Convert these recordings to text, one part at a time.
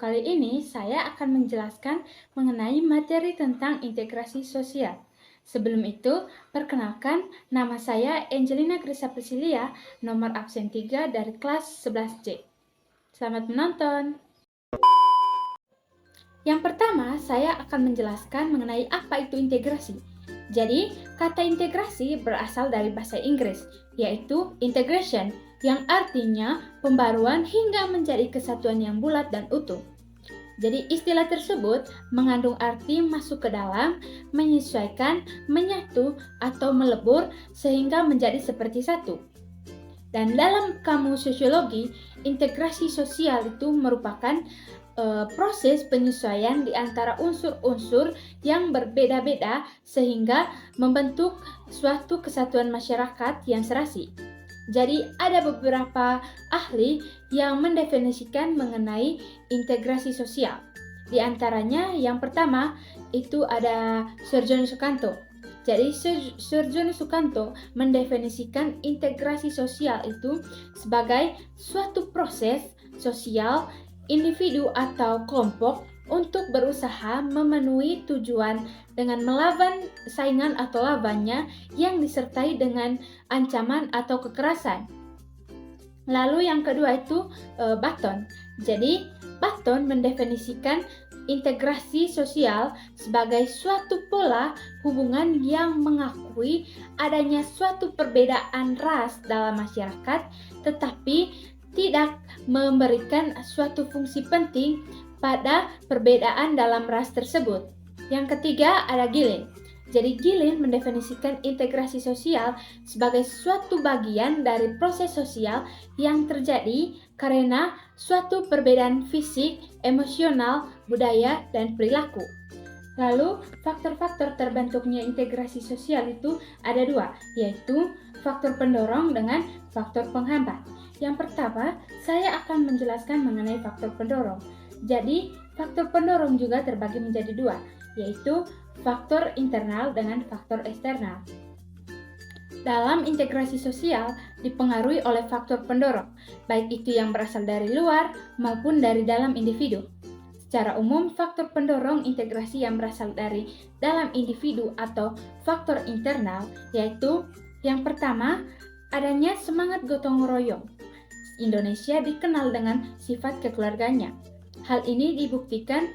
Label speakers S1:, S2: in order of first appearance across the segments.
S1: kali ini saya akan menjelaskan mengenai materi tentang integrasi sosial. Sebelum itu, perkenalkan nama saya Angelina Grisa Priscilia, nomor absen 3 dari kelas 11C. Selamat menonton. Yang pertama, saya akan menjelaskan mengenai apa itu integrasi. Jadi, kata integrasi berasal dari bahasa Inggris, yaitu integration, yang artinya pembaruan hingga menjadi kesatuan yang bulat dan utuh. Jadi istilah tersebut mengandung arti masuk ke dalam, menyesuaikan, menyatu, atau melebur sehingga menjadi seperti satu. Dan dalam kamus sosiologi, integrasi sosial itu merupakan proses penyesuaian di antara unsur-unsur yang berbeda-beda sehingga membentuk suatu kesatuan masyarakat yang serasi. Jadi ada beberapa ahli yang mendefinisikan mengenai integrasi sosial. Di antaranya yang pertama itu ada Surjono Sukanto. Jadi Surjono Sukanto mendefinisikan integrasi sosial itu sebagai suatu proses sosial individu atau kelompok untuk berusaha memenuhi tujuan dengan melawan saingan atau lawannya yang disertai dengan ancaman atau kekerasan. Lalu yang kedua itu Button. Jadi Button mendefinisikan integrasi sosial sebagai suatu pola hubungan yang mengakui adanya suatu perbedaan ras dalam masyarakat, tetapi tidak memberikan suatu fungsi penting pada perbedaan dalam ras tersebut. Yang ketiga ada Gillen. Jadi Gillen mendefinisikan integrasi sosial sebagai suatu bagian dari proses sosial yang terjadi karena suatu perbedaan fisik, emosional, budaya, dan perilaku. Lalu, faktor-faktor terbentuknya integrasi sosial itu ada dua, yaitu faktor pendorong dengan faktor penghambat. Yang pertama, saya akan menjelaskan mengenai faktor pendorong. Jadi, faktor pendorong juga terbagi menjadi dua, yaitu faktor internal dengan faktor eksternal. Dalam integrasi sosial dipengaruhi oleh faktor pendorong, baik itu yang berasal dari luar maupun dari dalam individu. Secara umum, faktor pendorong integrasi yang berasal dari dalam individu atau faktor internal, yaitu yang pertama, adanya semangat gotong royong. Indonesia dikenal dengan sifat kekeluarganya. Hal ini dibuktikan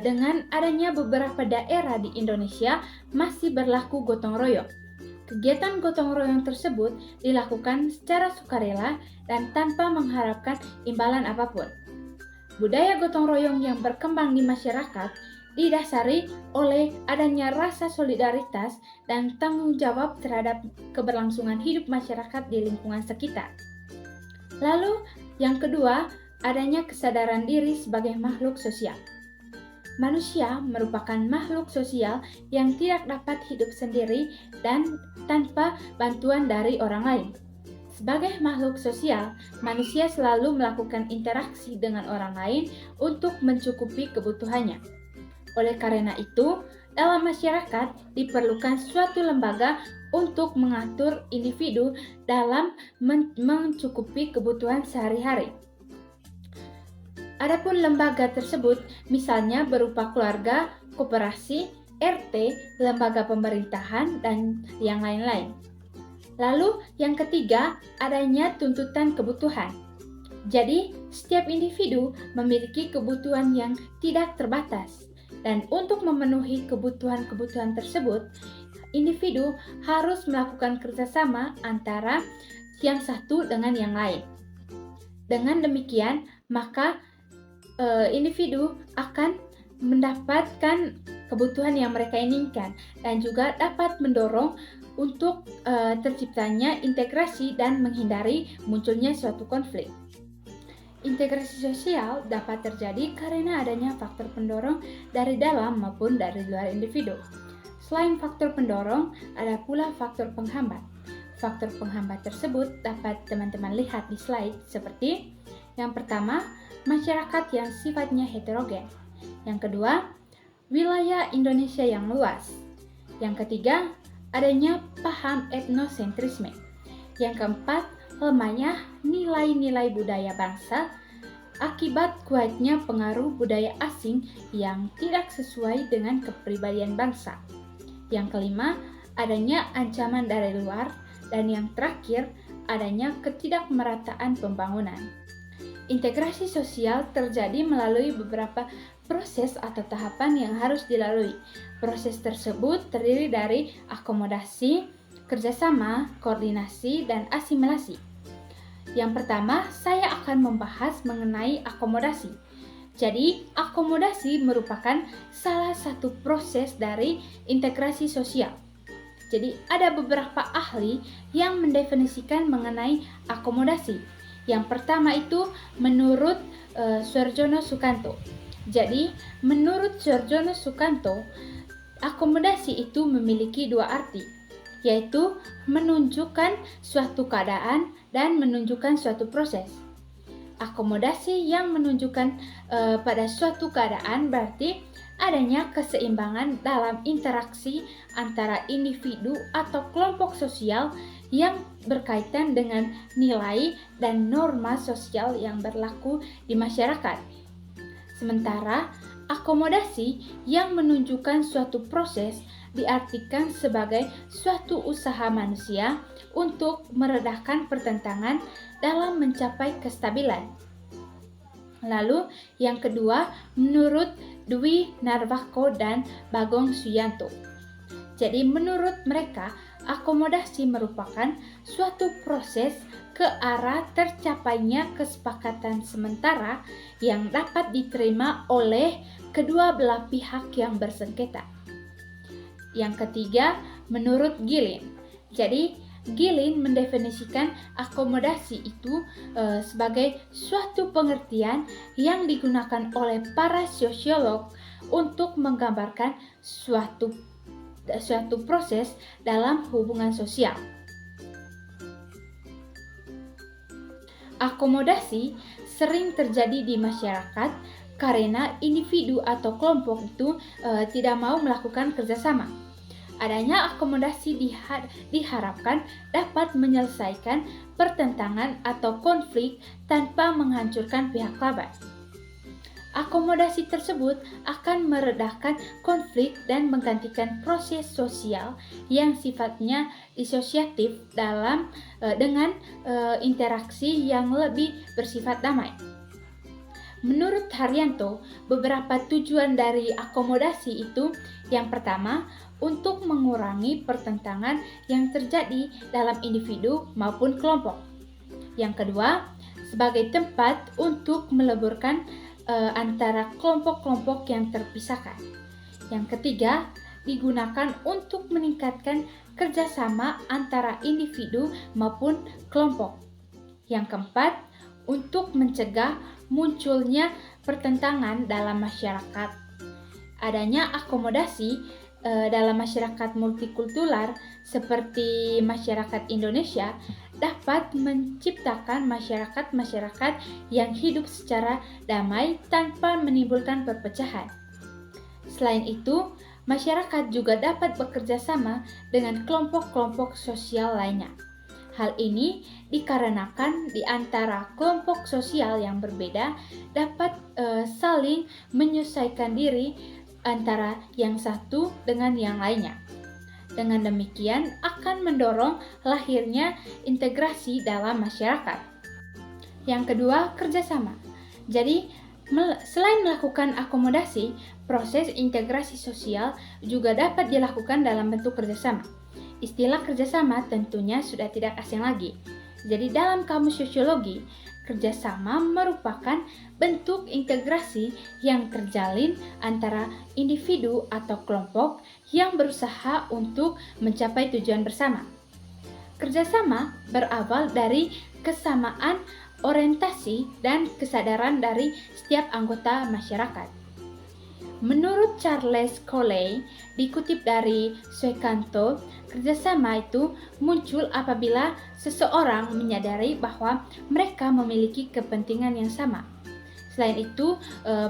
S1: dengan adanya beberapa daerah di Indonesia masih berlaku gotong royong. Kegiatan gotong royong tersebut dilakukan secara sukarela dan tanpa mengharapkan imbalan apapun. Budaya gotong royong yang berkembang di masyarakat didasari oleh adanya rasa solidaritas dan tanggung jawab terhadap keberlangsungan hidup masyarakat di lingkungan sekitar. Lalu, yang kedua, adanya kesadaran diri sebagai makhluk sosial. Manusia merupakan makhluk sosial yang tidak dapat hidup sendiri dan tanpa bantuan dari orang lain. Sebagai makhluk sosial, manusia selalu melakukan interaksi dengan orang lain untuk mencukupi kebutuhannya. Oleh karena itu, dalam masyarakat diperlukan suatu lembaga untuk mengatur individu dalam mencukupi kebutuhan sehari-hari. Adapun lembaga tersebut misalnya berupa keluarga, koperasi, RT, lembaga pemerintahan, dan yang lain-lain. Lalu yang ketiga, adanya tuntutan kebutuhan. Jadi, setiap individu memiliki kebutuhan yang tidak terbatas. Dan untuk memenuhi kebutuhan-kebutuhan tersebut, individu harus melakukan kerjasama antara yang satu dengan yang lain. Dengan demikian, maka individu akan mendapatkan kebutuhan yang mereka inginkan dan juga dapat mendorong untuk terciptanya integrasi dan menghindari munculnya suatu konflik. Integrasi sosial dapat terjadi karena adanya faktor pendorong dari dalam maupun dari luar individu. Selain faktor pendorong, ada pula faktor penghambat. Faktor penghambat tersebut dapat teman-teman lihat di slide seperti yang pertama, masyarakat yang sifatnya heterogen. Yang kedua, wilayah Indonesia yang luas. Yang ketiga, adanya paham etnosentrisme. Yang keempat, lemahnya nilai-nilai budaya bangsa. akibat kuatnya pengaruh budaya asing yang tidak sesuai dengan kepribadian bangsa. Yang kelima, adanya ancaman dari luar, dan yang terakhir, adanya ketidakmerataan pembangunan. Integrasi sosial terjadi melalui beberapa proses atau tahapan yang harus dilalui. Proses tersebut terdiri dari akomodasi, kerjasama, koordinasi, dan asimilasi. Yang pertama, saya akan membahas mengenai akomodasi. Jadi, akomodasi merupakan salah satu proses dari integrasi sosial. Jadi, ada beberapa ahli yang mendefinisikan mengenai akomodasi. Yang pertama itu menurut Suarjono Sukanto. Jadi, menurut Suarjono Sukanto, akomodasi itu memiliki dua arti, yaitu menunjukkan suatu keadaan dan menunjukkan suatu proses. Akomodasi yang menunjukkan pada suatu keadaan berarti adanya keseimbangan dalam interaksi antara individu atau kelompok sosial yang berkaitan dengan nilai dan norma sosial yang berlaku di masyarakat. Sementara, akomodasi yang menunjukkan suatu proses diartikan sebagai suatu usaha manusia untuk meredahkan pertentangan dalam mencapai kestabilan. Lalu, yang kedua, menurut Dwi Narwako dan Bagong Suyanto. Jadi, menurut mereka, akomodasi merupakan suatu proses ke arah tercapainya kesepakatan sementara yang dapat diterima oleh kedua belah pihak yang bersengketa. Yang ketiga, menurut Gilin. Jadi, Gilin mendefinisikan akomodasi itu sebagai suatu pengertian yang digunakan oleh para sosiolog untuk menggambarkan suatu proses dalam hubungan sosial. Akomodasi sering terjadi di masyarakat karena individu atau kelompok itu tidak mau melakukan kerjasama. Adanya akomodasi diharapkan dapat menyelesaikan pertentangan atau konflik tanpa menghancurkan pihak lawan. Akomodasi tersebut akan meredahkan konflik dan menggantikan proses sosial yang sifatnya disosiatif dengan interaksi yang lebih bersifat damai. Menurut Haryanto, beberapa tujuan dari akomodasi itu, yang pertama, untuk mengurangi pertentangan yang terjadi dalam individu maupun kelompok. Yang kedua, sebagai tempat untuk meleburkan antara kelompok-kelompok yang terpisahkan. Yang ketiga, digunakan untuk meningkatkan kerjasama antara individu maupun kelompok. Yang keempat, untuk mencegah munculnya pertentangan dalam masyarakat. Adanya akomodasi dalam masyarakat multikultural seperti masyarakat Indonesia dapat menciptakan masyarakat-masyarakat yang hidup secara damai tanpa menimbulkan perpecahan. Selain itu, masyarakat juga dapat bekerja sama dengan kelompok-kelompok sosial lainnya. Hal ini dikarenakan di antara kelompok sosial yang berbeda dapat saling menyesuaikan diri antara yang satu dengan yang lainnya. Dengan demikian akan mendorong lahirnya integrasi dalam masyarakat. Yang kedua, kerjasama. Jadi, selain melakukan akomodasi, proses integrasi sosial juga dapat dilakukan dalam bentuk kerjasama. Istilah kerjasama tentunya sudah tidak asing lagi. Jadi dalam kamus sosiologi, kerjasama merupakan bentuk integrasi yang terjalin antara individu atau kelompok yang berusaha untuk mencapai tujuan bersama. Kerjasama berawal dari kesamaan orientasi dan kesadaran dari setiap anggota masyarakat. Menurut Charles Coley, dikutip dari Sukanto, kerjasama itu muncul apabila seseorang menyadari bahwa mereka memiliki kepentingan yang sama. Selain itu,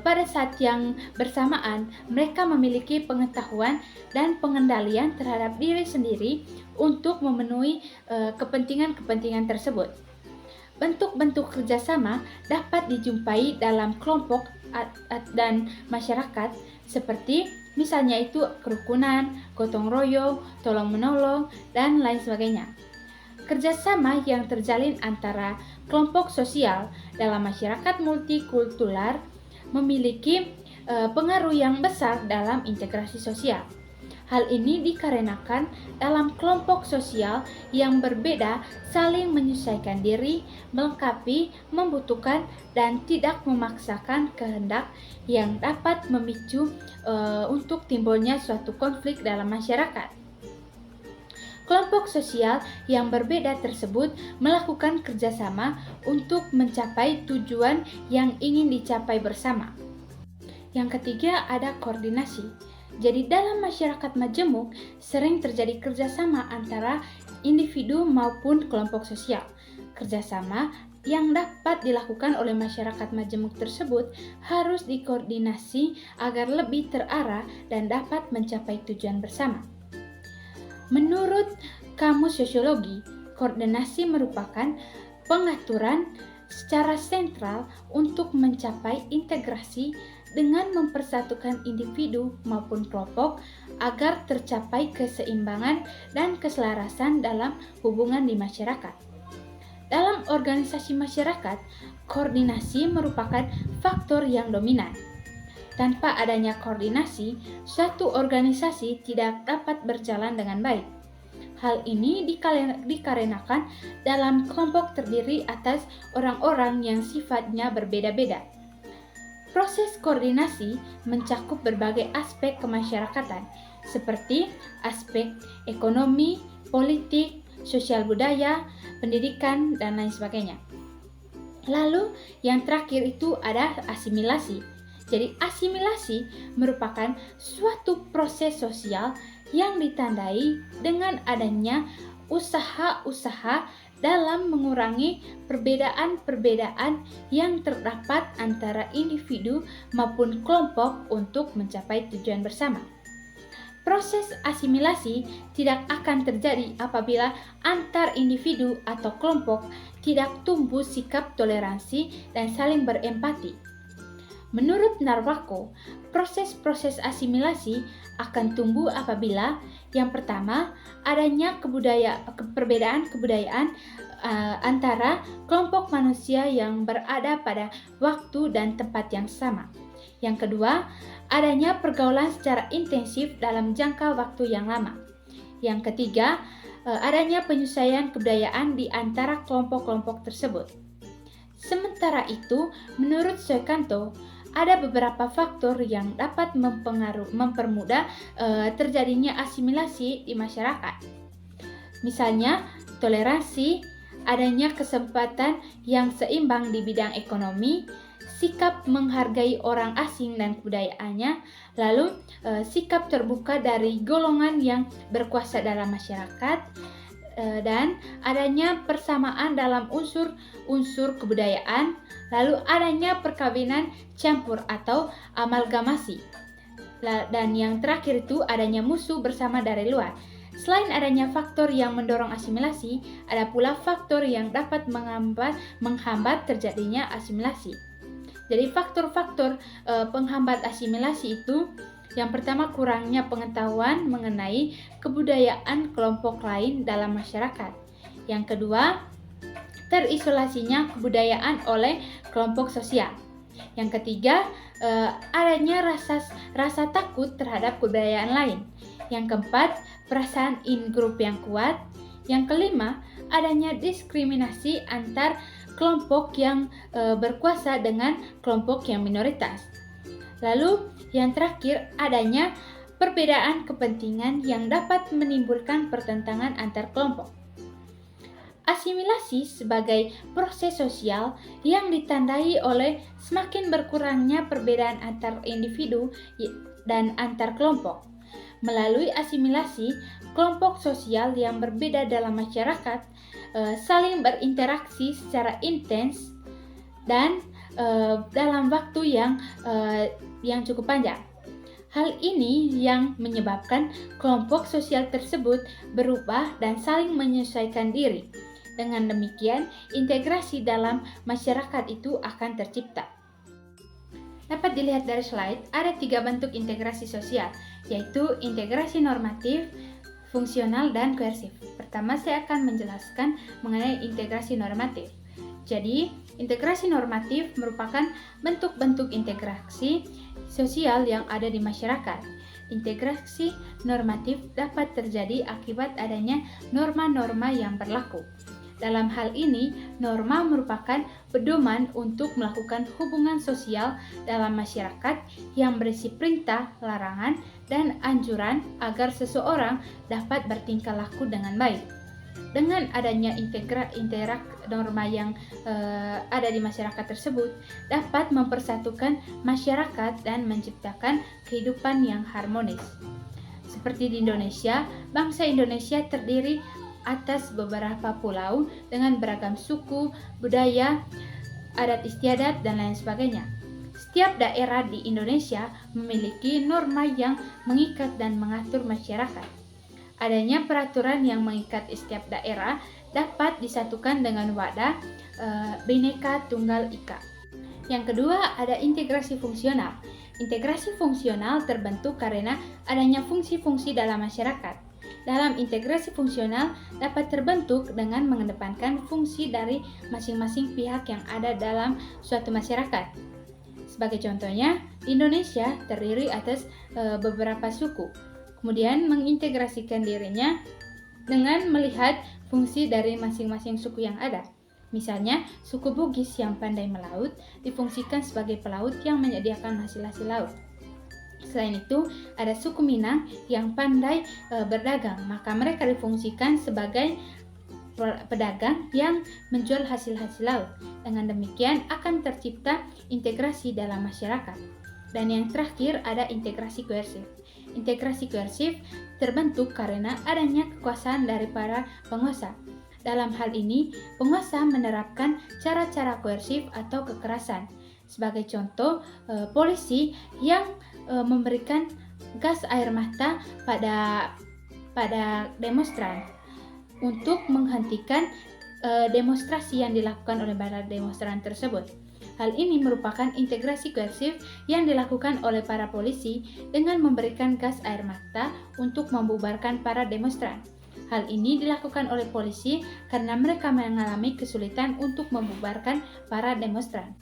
S1: pada saat yang bersamaan, mereka memiliki pengetahuan dan pengendalian terhadap diri sendiri untuk memenuhi kepentingan-kepentingan tersebut. Bentuk-bentuk kerjasama dapat dijumpai dalam kelompok dan masyarakat seperti misalnya itu kerukunan, gotong royong, tolong-menolong, dan lain sebagainya. Kerjasama yang terjalin antara kelompok sosial dalam masyarakat multikultural memiliki pengaruh yang besar dalam integrasi sosial. Hal ini dikarenakan dalam kelompok sosial yang berbeda saling menyesuaikan diri, melengkapi, membutuhkan, dan tidak memaksakan kehendak yang dapat memicu untuk timbulnya suatu konflik dalam masyarakat. Kelompok sosial yang berbeda tersebut melakukan kerjasama untuk mencapai tujuan yang ingin dicapai bersama. Yang ketiga ada koordinasi. Jadi dalam masyarakat majemuk sering terjadi kerjasama antara individu maupun kelompok sosial. Kerjasama yang dapat dilakukan oleh masyarakat majemuk tersebut harus dikoordinasi agar lebih terarah dan dapat mencapai tujuan bersama. Menurut Kamus Sosiologi, koordinasi merupakan pengaturan secara sentral untuk mencapai integrasi dengan mempersatukan individu maupun kelompok agar tercapai keseimbangan dan keselarasan dalam hubungan di masyarakat. Dalam organisasi masyarakat, koordinasi merupakan faktor yang dominan. Tanpa adanya koordinasi, suatu organisasi tidak dapat berjalan dengan baik. Hal ini dikarenakan dalam kelompok terdiri atas orang-orang yang sifatnya berbeda-beda. Proses koordinasi mencakup berbagai aspek kemasyarakatan, seperti aspek ekonomi, politik, sosial budaya, pendidikan, dan lain sebagainya. Lalu yang terakhir itu ada asimilasi. Jadi asimilasi merupakan suatu proses sosial yang ditandai dengan adanya usaha-usaha dalam mengurangi perbedaan-perbedaan yang terdapat antara individu maupun kelompok untuk mencapai tujuan bersama. Proses asimilasi tidak akan terjadi apabila antar individu atau kelompok tidak tumbuh sikap toleransi dan saling berempati. Menurut Narwako, proses-proses asimilasi akan tumbuh apabila yang pertama adanya perbedaan kebudayaan antara kelompok manusia yang berada pada waktu dan tempat yang sama. Yang kedua, adanya pergaulan secara intensif dalam jangka waktu yang lama. Yang ketiga, adanya penyesuaian kebudayaan di antara kelompok-kelompok tersebut. Sementara itu, menurut Suekanto, ada beberapa faktor yang dapat mempermudah terjadinya asimilasi di masyarakat. Misalnya, toleransi, adanya kesempatan yang seimbang di bidang ekonomi, sikap menghargai orang asing dan kebudayaannya, lalu sikap terbuka dari golongan yang berkuasa dalam masyarakat, dan adanya persamaan dalam unsur-unsur kebudayaan, lalu adanya perkawinan campur atau amalgamasi. Dan yang terakhir itu adanya musuh bersama dari luar. Selain adanya faktor yang mendorong asimilasi, ada pula faktor yang dapat menghambat terjadinya asimilasi. Jadi faktor-faktor penghambat asimilasi itu yang pertama kurangnya pengetahuan mengenai kebudayaan kelompok lain dalam masyarakat. Yang kedua, terisolasinya kebudayaan oleh kelompok sosial. Yang ketiga, adanya rasa takut terhadap kebudayaan lain. Yang keempat, perasaan in-group yang kuat. Yang kelima, adanya diskriminasi antar kelompok yang berkuasa dengan kelompok yang minoritas. Lalu, yang terakhir, adanya perbedaan kepentingan yang dapat menimbulkan pertentangan antar kelompok. Asimilasi sebagai proses sosial yang ditandai oleh semakin berkurangnya perbedaan antar individu dan antar kelompok. Melalui asimilasi, kelompok sosial yang berbeda dalam masyarakat saling berinteraksi secara intens dan dalam waktu yang cukup panjang. Hal ini yang menyebabkan kelompok sosial tersebut berubah dan saling menyesuaikan diri. Dengan demikian, integrasi dalam masyarakat itu akan tercipta. Dapat dilihat dari slide, ada 3 bentuk integrasi sosial, yaitu integrasi normatif, fungsional, dan koersif. Pertama, saya akan menjelaskan mengenai integrasi normatif. Jadi, integrasi normatif merupakan bentuk-bentuk integrasi sosial yang ada di masyarakat. Integrasi normatif dapat terjadi akibat adanya norma-norma yang berlaku. Dalam hal ini, norma merupakan pedoman untuk melakukan hubungan sosial dalam masyarakat yang berisi perintah, larangan, dan anjuran agar seseorang dapat bertingkah laku dengan baik. Dengan adanya interak norma yang ada di masyarakat tersebut dapat mempersatukan masyarakat dan menciptakan kehidupan yang harmonis. Seperti di Indonesia, bangsa Indonesia terdiri atas beberapa pulau dengan beragam suku, budaya, adat istiadat, dan lain sebagainya. Setiap daerah di Indonesia memiliki norma yang mengikat dan mengatur masyarakat. Adanya peraturan yang mengikat setiap daerah dapat disatukan dengan wadah Bhinneka Tunggal Ika. Yang kedua, ada integrasi fungsional. Integrasi fungsional terbentuk karena adanya fungsi-fungsi dalam masyarakat. Dalam integrasi fungsional dapat terbentuk dengan mengedepankan fungsi dari masing-masing pihak yang ada dalam suatu masyarakat. Sebagai contohnya, di Indonesia terdiri atas beberapa suku. Kemudian mengintegrasikan dirinya dengan melihat fungsi dari masing-masing suku yang ada. Misalnya, suku Bugis yang pandai melaut difungsikan sebagai pelaut yang menyediakan hasil-hasil laut. Selain itu, ada suku Minang yang pandai berdagang, maka mereka difungsikan sebagai pedagang yang menjual hasil-hasil laut. Dengan demikian akan tercipta integrasi dalam masyarakat. Dan yang terakhir ada integrasi koersif. Integrasi koersif terbentuk karena adanya kekuasaan dari para penguasa. Dalam hal ini, penguasa menerapkan cara-cara koersif atau kekerasan. Sebagai contoh, polisi yang memberikan gas air mata pada demonstran untuk menghentikan demonstrasi yang dilakukan oleh para demonstran tersebut. Hal ini merupakan integrasi koersif yang dilakukan oleh para polisi dengan memberikan gas air mata untuk membubarkan para demonstran. Hal ini dilakukan oleh polisi karena mereka mengalami kesulitan untuk membubarkan para demonstran.